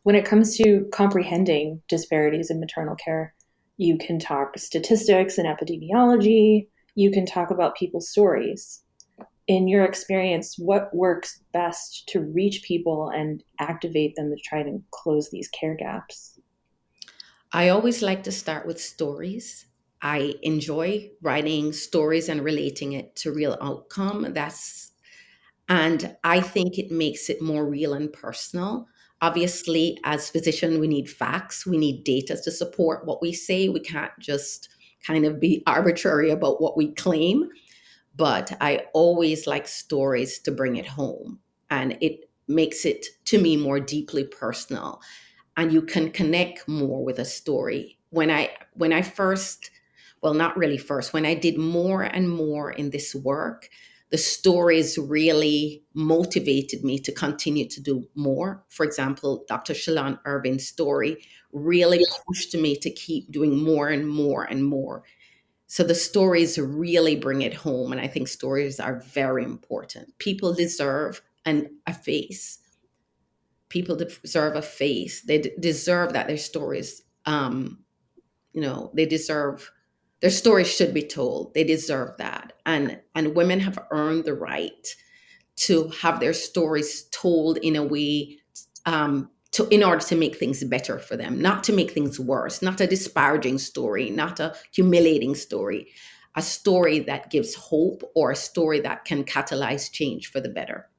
when it comes to comprehending disparities in maternal care, you can talk statistics and epidemiology, you can talk about people's stories. In your experience, what works best to reach people and activate them to try to close these care gaps? I always like to start with stories. I enjoy writing stories and relating it to real outcome. And I think it makes it more real and personal. Obviously, as physicians, we need facts, we need data to support what we say. We can't just kind of be arbitrary about what we claim. But I always like stories to bring it home. And it makes it, to me, more deeply personal. And you can connect more with a story. When I first, well, not really first, when I did more and more in this work, the stories really motivated me to continue to do more. For example, Dr. Shalon Irvin's story really pushed me to keep doing more and more and more. So the stories really bring it home. And I think stories are very important. People deserve a face. People deserve a face. They deserve that their stories, they deserve their stories should be told. They deserve that, and women have earned the right to have their stories told in a way, in order to make things better for them, not to make things worse, not a disparaging story, not a humiliating story, a story that gives hope or a story that can catalyze change for the better.